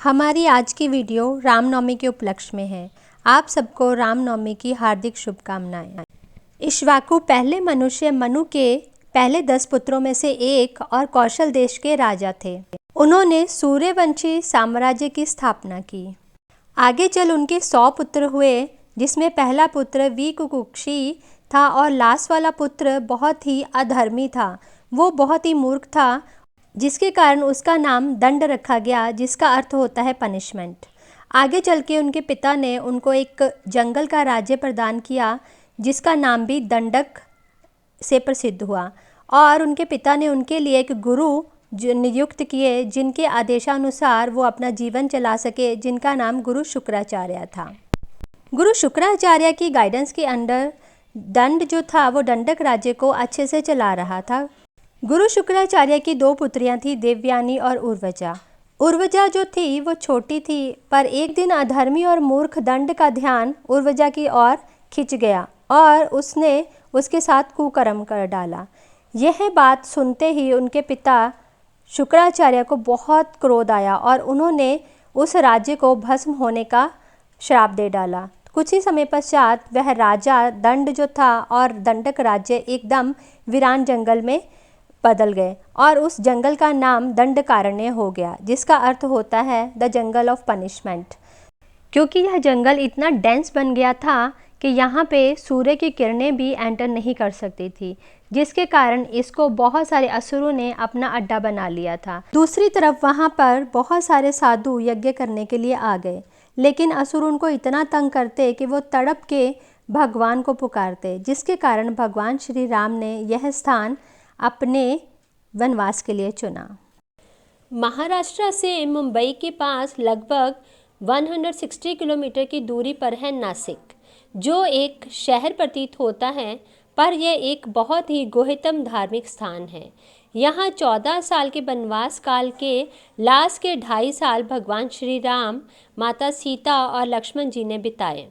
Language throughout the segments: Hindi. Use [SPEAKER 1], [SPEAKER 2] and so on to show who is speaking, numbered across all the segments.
[SPEAKER 1] हमारी आज की वीडियो रामनवमी के उपलक्ष्य में है। आप सबको रामनवमी की हार्दिक शुभकामनाएं। इक्ष्वाकु पहले मनुष्य मनु के पहले 10 पुत्रों में से एक और कौशल देश के राजा थे। उन्होंने सूर्यवंशी साम्राज्य की स्थापना की। आगे चल उनके 100 पुत्र हुए, जिसमें पहला पुत्र वीकुकुक्षी था और लास्ट वाला पुत्र बहुत ही अधर्मी था। वो बहुत ही मूर्ख था, जिसके कारण उसका नाम दंड रखा गया, जिसका अर्थ होता है पनिशमेंट। आगे चल के उनके पिता ने उनको एक जंगल का राज्य प्रदान किया, जिसका नाम भी दंडक से प्रसिद्ध हुआ। और उनके पिता ने उनके लिए एक गुरु नियुक्त किए, जिनके आदेशानुसार वो अपना जीवन चला सके, जिनका नाम गुरु शुक्राचार्य था। गुरु शुक्राचार्य की गाइडेंस के अंडर दंड जो था वो दंडक राज्य को अच्छे से चला रहा था। गुरु शुक्राचार्य की 2 पुत्रियां थी, देवयानी और उर्वजा। उर्वजा जो थी वो छोटी थी, पर एक दिन अधर्मी और मूर्ख दंड का ध्यान उर्वजा की ओर खिंच गया और उसने उसके साथ कुकर्म कर डाला। यह बात सुनते ही उनके पिता शुक्राचार्य को बहुत क्रोध आया और उन्होंने उस राज्य को भस्म होने का श्राप दे डाला। कुछ ही समय पश्चात वह राजा दंड जो था और दंडक राज्य एकदम वीरान जंगल में बदल गए और उस जंगल का नाम दंडकारण्य हो गया, जिसका अर्थ होता है द जंगल ऑफ पनिशमेंट। क्योंकि यह जंगल इतना डेंस बन गया था कि यहाँ पे सूर्य की किरणें भी एंटर नहीं कर सकती थी, जिसके कारण इसको बहुत सारे असुरों ने अपना अड्डा बना लिया था। दूसरी तरफ वहाँ पर बहुत सारे साधु यज्ञ करने के लिए आ गए, लेकिन असुर उनको इतना तंग करते कि वो तड़प के भगवान को पुकारते, जिसके कारण भगवान श्री राम ने यह स्थान अपने वनवास के लिए चुना।
[SPEAKER 2] महाराष्ट्र से मुंबई के पास लगभग 160 किलोमीटर की दूरी पर है नासिक, जो एक शहर प्रतीत होता है, पर यह एक बहुत ही गुह्यतम धार्मिक स्थान है। यहाँ 14 साल के वनवास काल के लास्ट के 2.5 साल भगवान श्री राम, माता सीता और लक्ष्मण जी ने बिताए।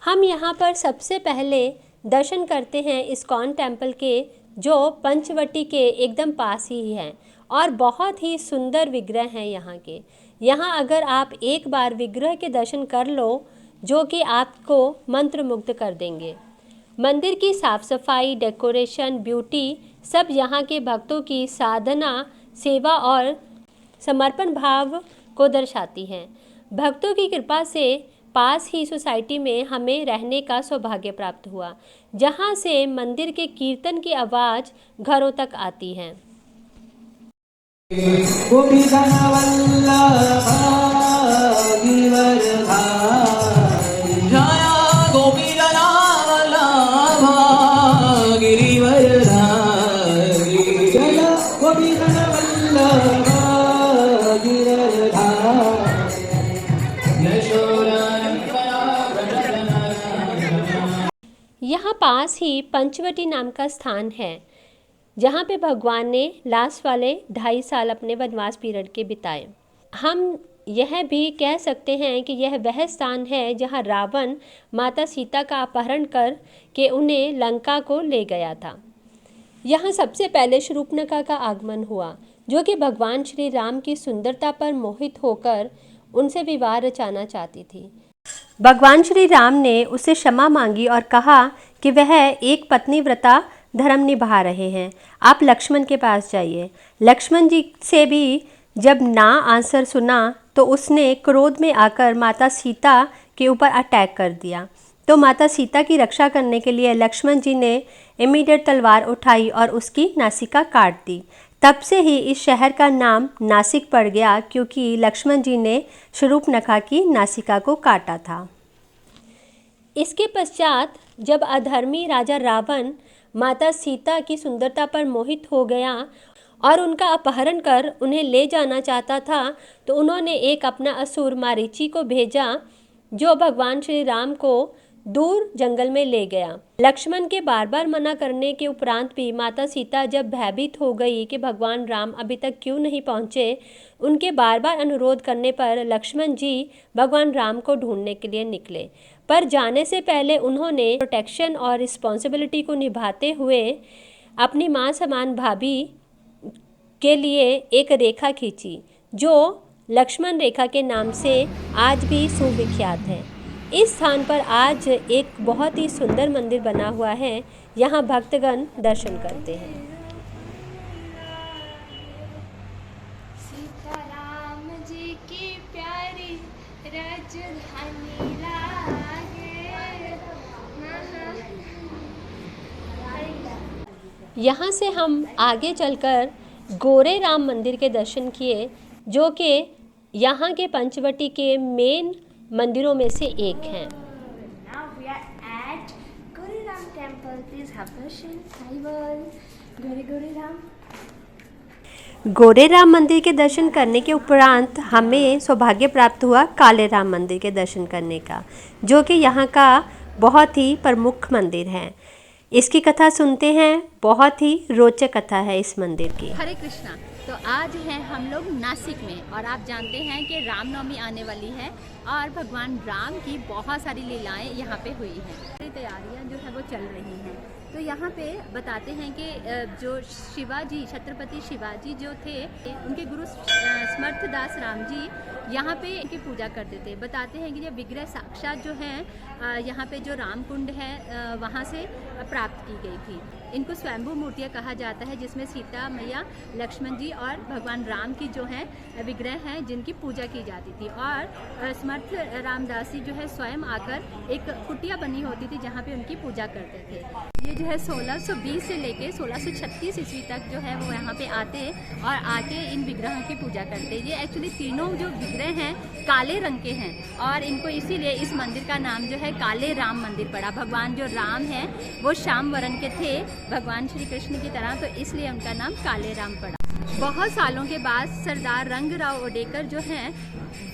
[SPEAKER 2] हम यहाँ पर सबसे पहले दर्शन करते हैं इस्कॉन टेम्पल के, जो पंचवटी के एकदम पास ही है और बहुत ही सुंदर विग्रह हैं यहाँ के। यहाँ अगर आप एक बार विग्रह के दर्शन कर लो, जो कि आपको मंत्रमुग्ध कर देंगे। मंदिर की साफ सफाई, डेकोरेशन, ब्यूटी सब यहाँ के भक्तों की साधना, सेवा और समर्पण भाव को दर्शाती हैं। भक्तों की कृपा से पास ही सोसाइटी में हमें रहने का सौभाग्य प्राप्त हुआ, जहां से मंदिर के कीर्तन की आवाज़ घरों तक आती है। यहाँ पास ही पंचवटी नाम का स्थान है, जहाँ पे भगवान ने लास्ट वाले 2.5 साल अपने वनवास पीरियड के बिताए। हम यह भी कह सकते हैं कि यह वह स्थान है जहाँ रावण माता सीता का अपहरण कर के उन्हें लंका को ले गया था। यहाँ सबसे पहले शूर्पणखा का आगमन हुआ, जो कि भगवान श्री राम की सुंदरता पर मोहित होकर उनसे विवाह रचाना चाहती थी।
[SPEAKER 1] भगवान श्री राम ने उससे क्षमा मांगी और कहा कि वह एक पत्नी व्रता धर्म निभा रहे हैं, आप लक्ष्मण के पास जाइए। लक्ष्मण जी से भी जब ना आंसर सुना तो उसने क्रोध में आकर माता सीता के ऊपर अटैक कर दिया। तो माता सीता की रक्षा करने के लिए लक्ष्मण जी ने इमीडिएट तलवार उठाई और उसकी नासिका काट दी। तब से ही इस शहर का नाम नासिक पड़ गया, क्योंकि लक्ष्मण जी ने शूर्पणखा की नासिका को काटा था।
[SPEAKER 2] इसके पश्चात जब अधर्मी राजा रावण माता सीता की सुंदरता पर मोहित हो गया और उनका अपहरण कर उन्हें ले जाना चाहता था, तो उन्होंने एक अपना असुर मारीची को भेजा, जो भगवान श्री राम को दूर जंगल में ले गया। लक्ष्मण के बार बार मना करने के उपरांत भी माता सीता जब भयभीत हो गई कि भगवान राम अभी तक क्यों नहीं पहुँचे, उनके बार बार अनुरोध करने पर लक्ष्मण जी भगवान राम को ढूंढने के लिए निकले। पर जाने से पहले उन्होंने प्रोटेक्शन और रिस्पॉन्सिबिलिटी को निभाते हुए अपनी माँ समान भाभी के लिए एक रेखा खींची, जो लक्ष्मण रेखा के नाम से आज भी सुविख्यात है। इस स्थान पर आज एक बहुत ही सुंदर मंदिर बना हुआ है। यहाँ भक्तगण दर्शन करते हैं।
[SPEAKER 3] सीताराम जी की प्यारी राजधानी लागे।
[SPEAKER 2] यहाँ से हम आगे चलकर गोरे राम मंदिर के दर्शन किए, जो कि यहाँ के पंचवटी के मेन मंदिरों में से एक हैं।
[SPEAKER 3] Now we are at Guru Ram temple. Please have darshan. Hi, Guru Ram.
[SPEAKER 2] गोरे राम मंदिर के दर्शन करने के उपरांत हमें सौभाग्य प्राप्त हुआ काले राम मंदिर के दर्शन करने का, जो कि यहाँ का बहुत ही प्रमुख मंदिर है। इसकी कथा सुनते हैं। बहुत ही रोचक कथा है इस मंदिर की।
[SPEAKER 4] हरे कृष्णा। तो आज हैं हम लोग नासिक में, और आप जानते हैं कि रामनवमी आने वाली है और भगवान राम की बहुत सारी लीलाएं यहाँ पे हुई हैं। सारी तैयारियाँ जो है वो चल रही हैं। तो यहाँ पे बताते हैं कि जो शिवाजी, छत्रपति शिवाजी जो थे, उनके गुरु समर्थदास राम जी यहाँ पे इनकी पूजा करते थे। बताते हैं कि ये विग्रह साक्षात जो है यहाँ पे जो राम कुंड है वहाँ से प्राप्त की गई थी। इनको स्वयंभू मूर्तियाँ कहा जाता है, जिसमें सीता मैया, लक्ष्मण जी और भगवान राम की जो है विग्रह हैं जिनकी पूजा की जाती थी। और समर्थ रामदास जी जो है स्वयं आकर एक कुटिया बनी होती थी जहाँ पे उनकी पूजा करते थे। ये जो है 1620 से लेके 1636 ईस्वी तक जो है वो यहाँ पे आते और आके इन विग्रहों की पूजा करते। ये एक्चुअली तीनों जो विग्रह हैं काले रंग के हैं और इनको इसीलिए इस मंदिर का नाम जो है काले राम मंदिर पड़ा। भगवान जो राम हैं वो श्याम वर्ण के थे भगवान श्री कृष्ण की तरह, तो इसलिए उनका नाम काले राम पड़ा। बहुत सालों के बाद सरदार रंगराव ओडेकर जो हैं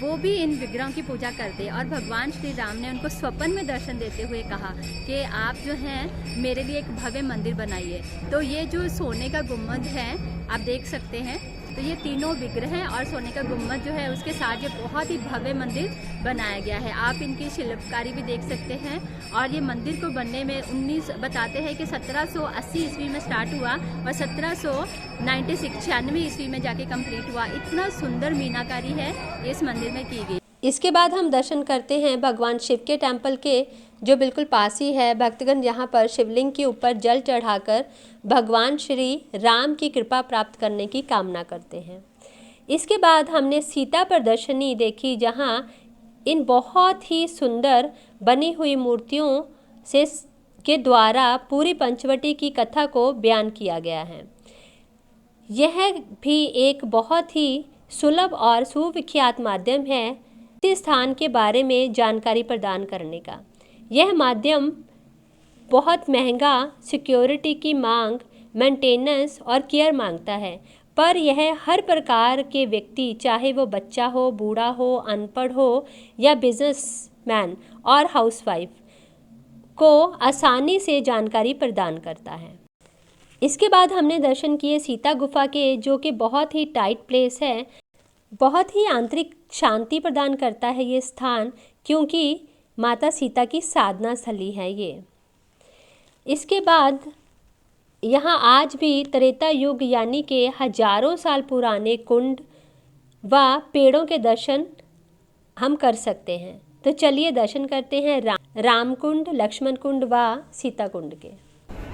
[SPEAKER 4] वो भी इन विग्रहों की पूजा करते और भगवान श्री राम ने उनको स्वप्न में दर्शन देते हुए कहा कि आप जो हैं मेरे लिए एक भव्य मंदिर बनाइए। तो ये जो सोने का गुम्बद है आप देख सकते हैं, तो ये तीनों विग्रह हैं और सोने का गुम्बद जो है उसके साथ ये बहुत ही भव्य मंदिर बनाया गया है। आप इनकी शिल्पकारी भी देख सकते हैं। और ये मंदिर को बनने में बताते हैं कि 1780 ईस्वी में स्टार्ट हुआ और 1796 ईस्वी में जाके कंप्लीट हुआ। इतना सुंदर मीनाकारी है इस मंदिर में की गई।
[SPEAKER 2] इसके बाद हम दर्शन करते हैं भगवान शिव के टेम्पल के, जो बिल्कुल पास ही है। भक्तगण यहाँ पर शिवलिंग के ऊपर जल चढ़ाकर भगवान श्री राम की कृपा प्राप्त करने की कामना करते हैं। इसके बाद हमने सीता प्रदर्शनी देखी, जहाँ इन बहुत ही सुंदर बनी हुई मूर्तियों से के द्वारा पूरी पंचवटी की कथा को बयान किया गया है। यह भी एक बहुत ही सुलभ और सुविख्यात माध्यम है इस स्थान के बारे में जानकारी प्रदान करने का। यह माध्यम बहुत महंगा सिक्योरिटी की मांग, मेंटेनेंस और केयर मांगता है, पर यह हर प्रकार के व्यक्ति, चाहे वो बच्चा हो, बूढ़ा हो, अनपढ़ हो या बिजनेसमैन और हाउसवाइफ, को आसानी से जानकारी प्रदान करता है। इसके बाद हमने दर्शन किए सीता गुफा के, जो कि बहुत ही टाइट प्लेस है। बहुत ही आंतरिक शांति प्रदान करता है ये स्थान, क्योंकि माता सीता की साधना स्थली है ये। इसके बाद यहाँ आज भी त्रेता युग यानी कि हजारों साल पुराने कुंड व पेड़ों के दर्शन हम कर सकते हैं। तो चलिए दर्शन करते हैं राम कुंड, लक्ष्मण कुंड व सीता कुंड के।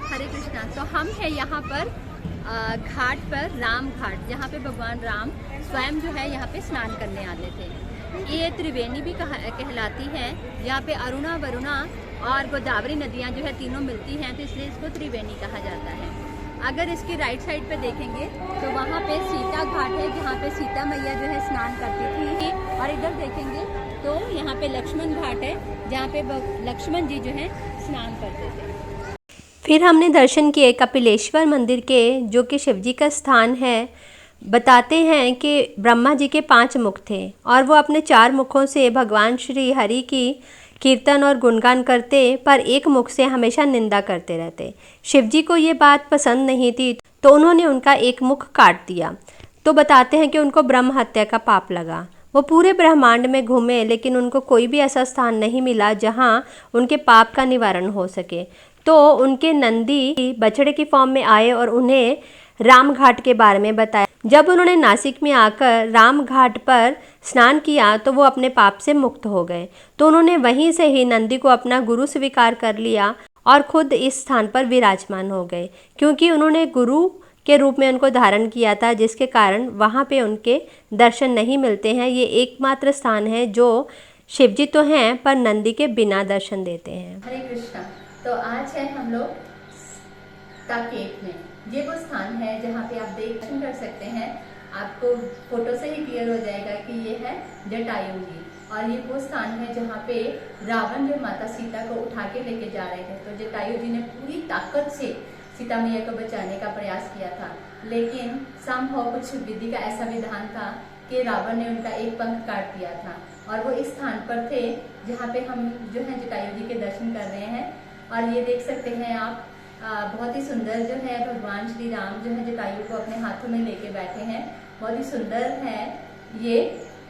[SPEAKER 4] हरे कृष्णा। तो हम हैं यहाँ पर घाट पर, राम घाट, जहाँ पे भगवान राम स्वयं जो है यहाँ पे स्नान करने आते थे। ये त्रिवेणी भी कहलाती है। यहाँ पे अरुणा, वरुणा और गोदावरी नदियाँ जो है तीनों मिलती हैं, तो इसलिए इसको त्रिवेणी कहा जाता है। अगर इसकी राइट साइड पे देखेंगे तो वहाँ पे सीता घाट है, जहाँ पे सीता मैया जो है स्नान करती थी। और इधर देखेंगे तो यहाँ पे लक्ष्मण घाट है, जहाँ पे लक्ष्मण जी जो है स्नान करते थे।
[SPEAKER 2] फिर हमने दर्शन किए कपिलेश्वर मंदिर के, जो कि शिवजी का स्थान है। बताते हैं कि ब्रह्मा जी के 5 मुख थे और वो अपने 4 मुखों से भगवान श्री हरि की कीर्तन और गुणगान करते, पर एक मुख से हमेशा निंदा करते रहते। शिवजी को ये बात पसंद नहीं थी, तो उन्होंने उनका एक मुख काट दिया। तो बताते हैं कि उनको ब्रह्म हत्या का पाप लगा। वो पूरे ब्रह्मांड में घूमे, लेकिन उनको कोई भी ऐसा स्थान नहीं मिला जहाँ उनके पाप का निवारण हो सके। तो उनके नंदी बछड़े की फॉर्म में आए और उन्हें राम घाट के बारे में बताया। जब उन्होंने नासिक में आकर राम घाट पर
[SPEAKER 1] स्नान किया तो वो अपने पाप से मुक्त हो गए। तो उन्होंने वहीं से ही नंदी को अपना गुरु स्वीकार कर लिया और खुद इस स्थान पर विराजमान हो गए, क्योंकि उन्होंने गुरु के रूप में उनको धारण किया था, जिसके कारण वहाँ पे उनके दर्शन नहीं मिलते हैं। ये एकमात्र स्थान है जो शिवजी तो हैं पर नंदी के बिना दर्शन देते हैं।
[SPEAKER 4] हरे कृष्णा। तो आज है हम लोग ताकेत में। ये वो स्थान है जहाँ पे आप दर्शन कर सकते हैं। आपको फोटो से ही क्लियर हो जाएगा कि ये है जटायु जी, और ये वो स्थान है जहाँ पे रावण जो माता सीता को उठा के लेके जा रहे थे, तो जटायु जी ने पूरी ताकत से सीता मैया को बचाने का प्रयास किया था, लेकिन संभव कुछ विधि का ऐसा विधान था कि रावण ने उनका एक पंख काट दिया था, और वो इस स्थान पर थे जहाँ पे हम जो है जटायु जी के दर्शन कर रहे हैं। और ये देख सकते हैं आप, बहुत ही सुंदर जो है भगवान श्री राम जो है जटायु को अपने हाथों में लेके बैठे हैं। बहुत ही सुंदर है ये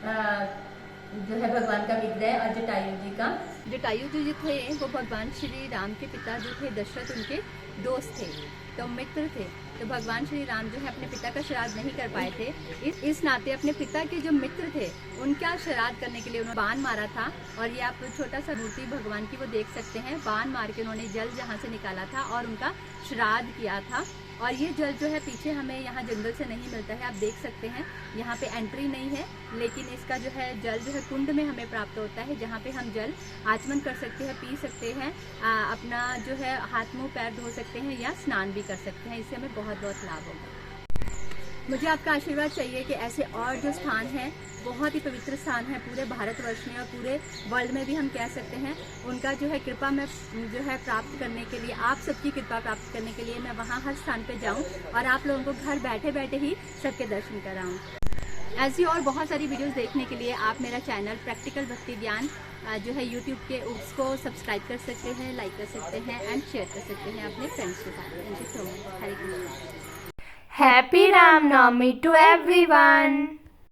[SPEAKER 4] जो है भगवान का विग्रह और जटायु जी का। जटायु जी थे वो भगवान श्री राम के पिता जो थे दशरथ, उनके दोस्त थे, तो मित्र थे। तो भगवान श्री राम जो है अपने पिता का श्राद्ध नहीं कर पाए थे, इस नाते अपने पिता के जो मित्र थे उनका श्राद्ध करने के लिए उन्होंने बाण मारा था। और ये आप छोटा सा मूर्ति भगवान की वो देख सकते हैं, बाण मार के उन्होंने जल जहाँ से निकाला था और उनका श्राद्ध किया था। और ये जल जो है पीछे हमें यहाँ जंगल से नहीं मिलता है, आप देख सकते हैं यहाँ पे एंट्री नहीं है, लेकिन इसका जो है जल जो है कुंड में हमें प्राप्त होता है, जहाँ पे हम जल आचमन कर सकते हैं, पी सकते हैं, अपना जो है हाथ मुंह पैर धो सकते हैं या स्नान भी कर सकते हैं। इससे हमें बहुत बहुत लाभ होगा। मुझे आपका आशीर्वाद चाहिए कि ऐसे और जो स्थान हैं, बहुत ही पवित्र स्थान है पूरे भारतवर्ष में और पूरे वर्ल्ड में भी हम कह सकते हैं, उनका जो है कृपा में जो है प्राप्त करने के लिए, आप सबकी कृपा प्राप्त करने के लिए मैं वहाँ हर स्थान पे जाऊँ और आप लोगों को घर बैठे बैठे ही सबके दर्शन कराऊँ। ऐसी और बहुत सारी वीडियोस देखने के लिए आप मेरा चैनल प्रैक्टिकल भक्ति ज्ञान जो है यूट्यूब के उसको सब्सक्राइब कर सकते हैं, लाइक कर सकते हैं एंड शेयर कर सकते हैं अपने फ्रेंड्स के साथ। Thank you so much. Hare Krishna.
[SPEAKER 3] Happy Ram Navami to everyone.